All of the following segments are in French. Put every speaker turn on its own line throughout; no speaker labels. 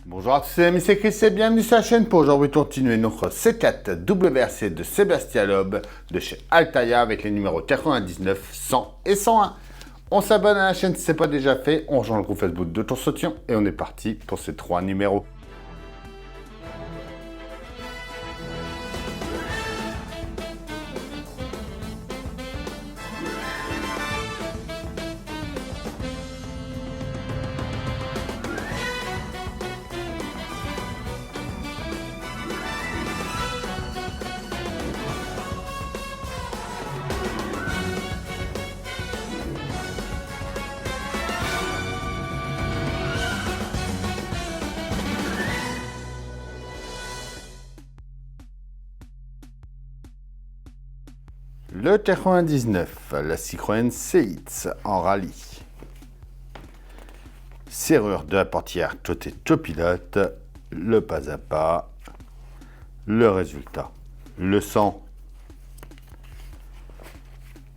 Bonjour à tous, c'est c'est Chris et bienvenue sur la chaîne pour aujourd'hui continuer notre C4 WRC de Sébastien Loeb de chez Altaïa avec les numéros 99, 100 et 101. On s'abonne à la chaîne si ce n'est pas déjà fait, on rejoint le groupe Facebook de Tour Saution et on est parti pour ces 3 numéros. Le 99, la Citroën CX en rallye. Serrure de la portière côté copilote, le pas à pas, le résultat. Le 100.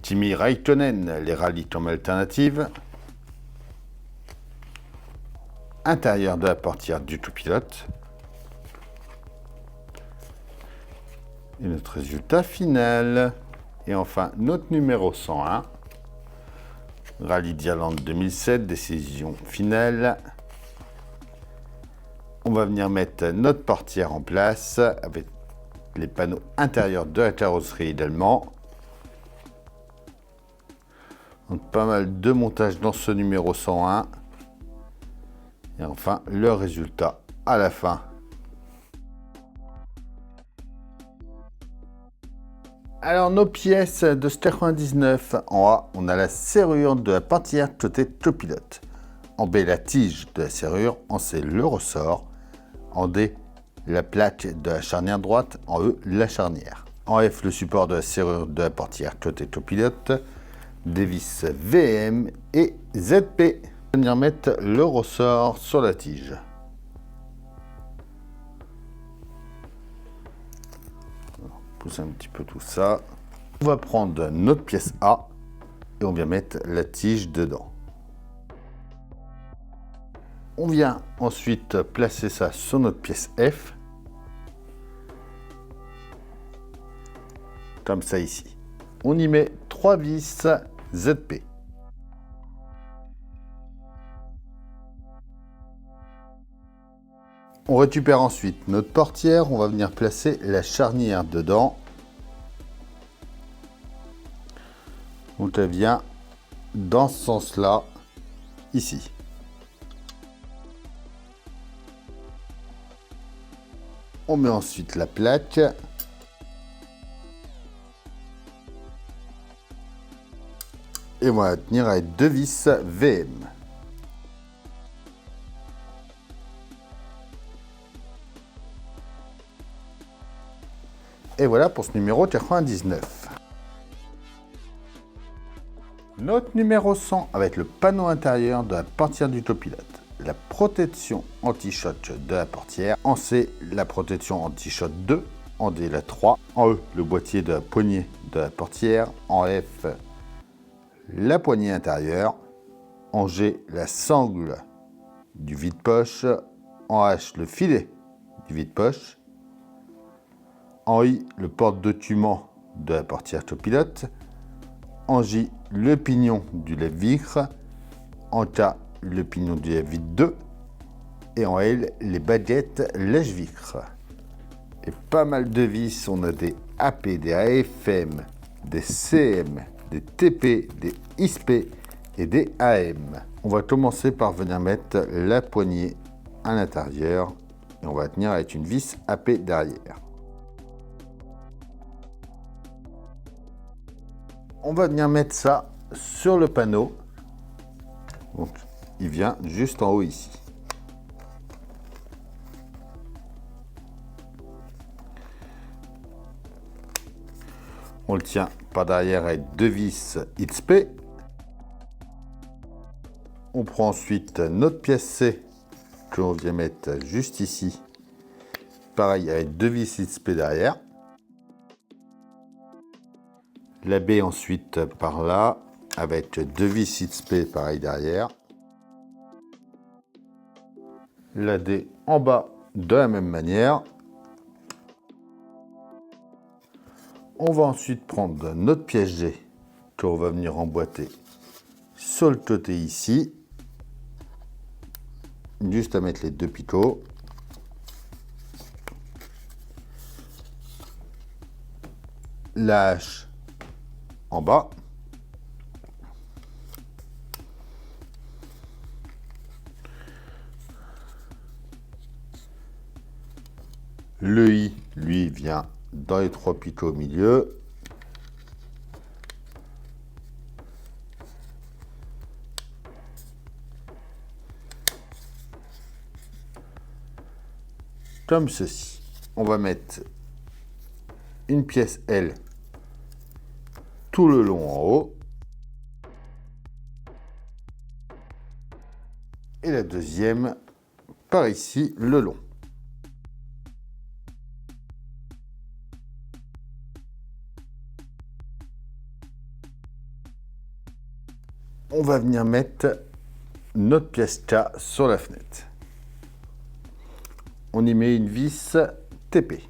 Kimi Raikkonen, les rallyes comme alternative. Intérieur de la portière du copilote. Et notre résultat final. Et enfin, notre numéro 101, Rallye d'Irlande 2007, décision finale. On va venir mettre notre portière en place avec les panneaux intérieurs de la carrosserie également. Donc pas mal de montage dans ce numéro 101. Et enfin, le résultat à la fin. Alors, nos pièces de ce 99, en A, on a la serrure de la portière côté copilote. En B, la tige de la serrure. En C, le ressort. En D, la plaque de la charnière droite. En E, la charnière. En F, le support de la serrure de la portière côté copilote. Des vis VM et ZP. On va venir mettre le ressort sur la tige. Pousser un petit peu tout ça. On va prendre notre pièce A et on vient mettre la tige dedans. On vient ensuite placer ça sur notre pièce F. Comme ça ici. On y met 3 vis ZP. On récupère ensuite notre portière, on va venir placer la charnière dedans. Donc elle vient dans ce sens-là, ici. On met ensuite la plaque. Et on va tenir avec 2 vis VM. Et voilà pour ce numéro 99. Notre numéro 100 avec le panneau intérieur de la portière du copilote. La protection anti-choc de la portière. En C, la protection anti-choc 2. En D, la 3. En E, le boîtier de la poignée de la portière. En F, la poignée intérieure. En G, la sangle du vide-poche. En H, le filet du vide-poche. En I, le porte-document de la portière copilote. En J, le pignon du lève-vitre. En K, le pignon du lève-vitre 2. Et en L, les baguettes lèche-vitre. Et pas mal de vis, on a des AP, des AFM, des CM, des TP, des ISP et des AM. On va commencer par venir mettre la poignée à l'intérieur et on va tenir avec une vis AP derrière. On va venir mettre ça sur le panneau. Donc, il vient juste en haut ici. On le tient par derrière avec 2 vis XP. On prend ensuite notre pièce C que l'on vient mettre juste ici. Pareil avec 2 vis XP derrière. La B ensuite par là avec 2 vis XP pareil derrière. la D en bas de la même manière. On va ensuite prendre notre pièce G qu'on va venir emboîter sur le côté ici. Juste à mettre les deux picots. La hache en bas. Le I, lui, vient dans les trois picots au milieu. Comme ceci. On va mettre une pièce L tout le long en haut. Et la deuxième par ici le long. On va venir mettre notre pièce K sur la fenêtre. On y met une vis TP.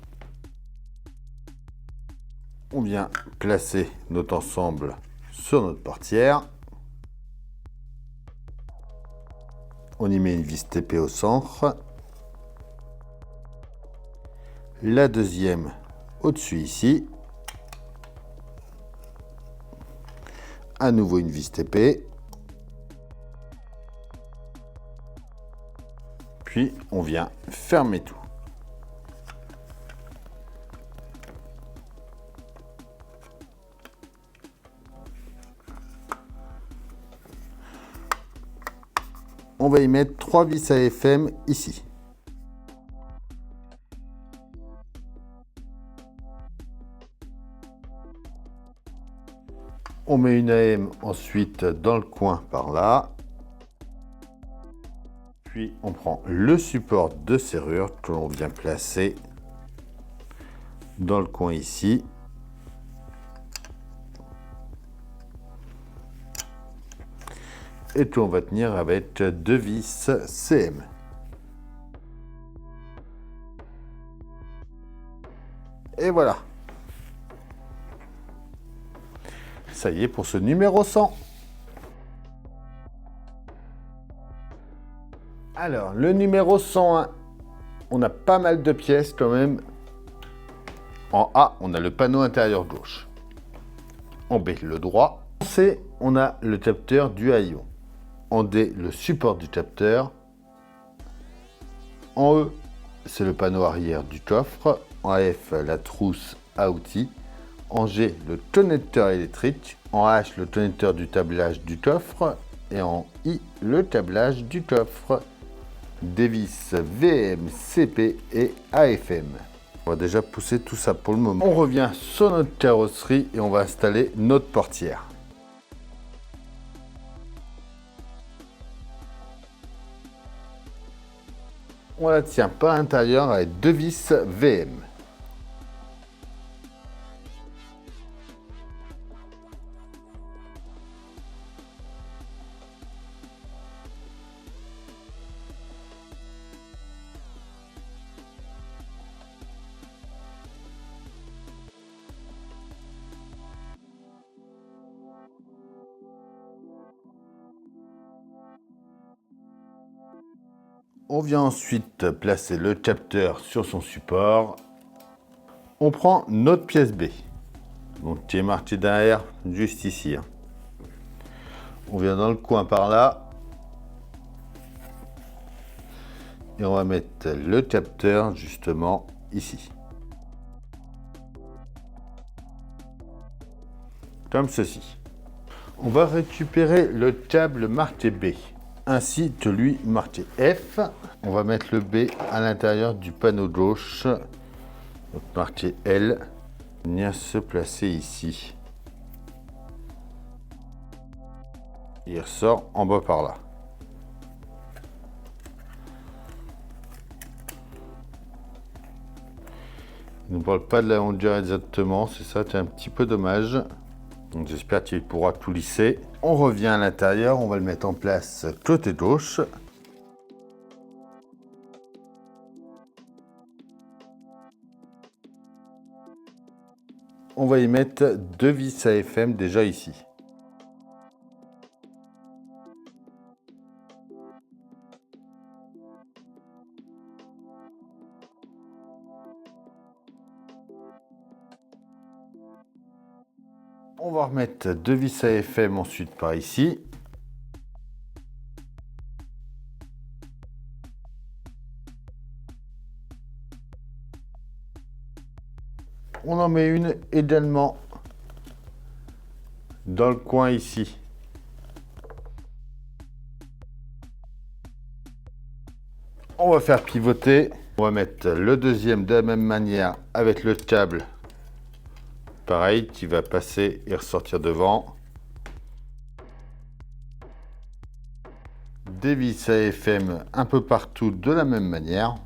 On vient placer notre ensemble sur notre portière. On y met une vis TP au centre. La deuxième au-dessus ici. À nouveau une vis TP. Puis on vient fermer tout. On va y mettre 3 vis AFM ici. On met une AM ensuite dans le coin par là. Puis on prend le support de serrure que l'on vient placer dans le coin ici. Et tout on va tenir avec 2 vis CM. Et voilà. Ça y est pour ce numéro 100. Alors, le numéro 101, on a pas mal de pièces quand même. En A, on a le panneau intérieur gauche. En B, le droit. En C, on a le capteur du haillon. En D, le support du capteur. En E, c'est le panneau arrière du coffre. En F, la trousse à outils. En G, le connecteur électrique. En H, le connecteur du câblage du coffre. Et en I, le câblage du coffre. Des vis VM, CP et AFM. On va déjà pousser tout ça pour le moment. On revient sur notre carrosserie et on va installer notre portière. On la tient par l'intérieur avec 2 vis VM. On vient ensuite placer le capteur sur son support. On prend notre pièce B, donc qui est marquée derrière, juste ici. On vient dans le coin par là. Et on va mettre le capteur justement ici. Comme ceci. On va récupérer le câble marqué B, ainsi que lui marqué F. On va mettre le B à l'intérieur du panneau gauche, donc marqué L. Venir se placer ici. Il ressort en bas par là. Il ne parle pas de la longueur exactement, c'est ça, c'est un petit peu dommage. Donc j'espère qu'il pourra tout lisser. On revient à l'intérieur, on va le mettre en place côté gauche. on va y mettre 2 vis AFM déjà ici. On va remettre 2 vis AFM ensuite par ici. On en met une également dans le coin ici. On va faire pivoter. On va mettre le deuxième de la même manière avec le câble. Pareil, qui va passer et ressortir devant. Des vis AFM un peu partout de la même manière.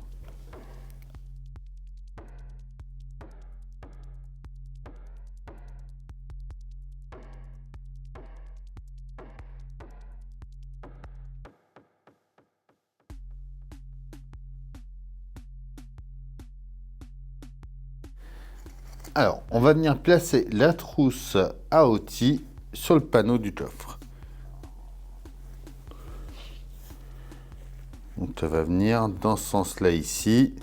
Alors, on va venir placer la trousse à outils sur le panneau du coffre. Donc, ça va venir dans ce sens-là ici.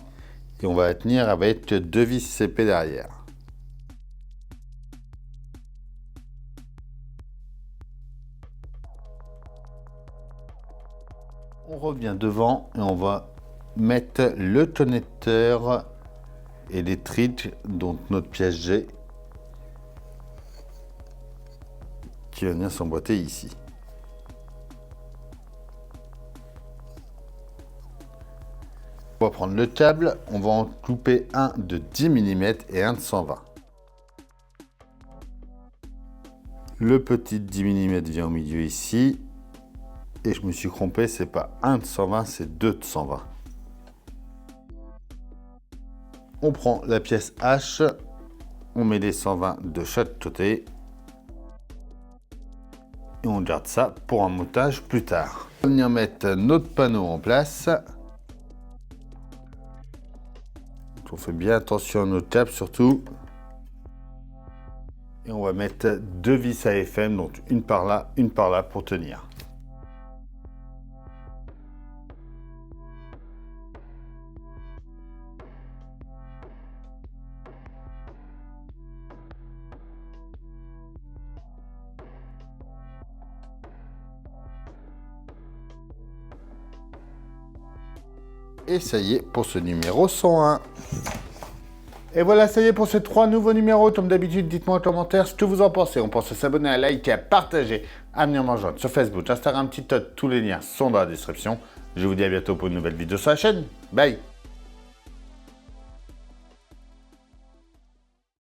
Et on va la tenir avec 2 vis CP derrière. On revient devant et on va mettre le connecteur et les tridges, donc notre pièce G, qui va venir s'emboîter ici. On va prendre le câble, on va en couper un de 10 mm et un de 120. Le petit 10 mm vient au milieu ici. Et je me suis trompé, c'est pas un de 120, c'est 2 de 120. On prend la pièce H, on met les 120 de chaque côté. Et on garde ça pour un montage plus tard. On va venir mettre notre panneau en place. On fait bien attention à notre câble surtout. Et on va mettre 2 vis AFM, donc une par là pour tenir. Et ça y est pour ce numéro 101. Et voilà, ça y est pour ces 3 nouveaux numéros. Comme d'habitude, dites-moi en commentaire ce que vous en pensez. On pense à s'abonner, à liker, à partager, à venir me rejoindre sur Facebook, Instagram, TikTok. Tous les liens sont dans la description. Je vous dis à bientôt pour une nouvelle vidéo sur la chaîne. Bye!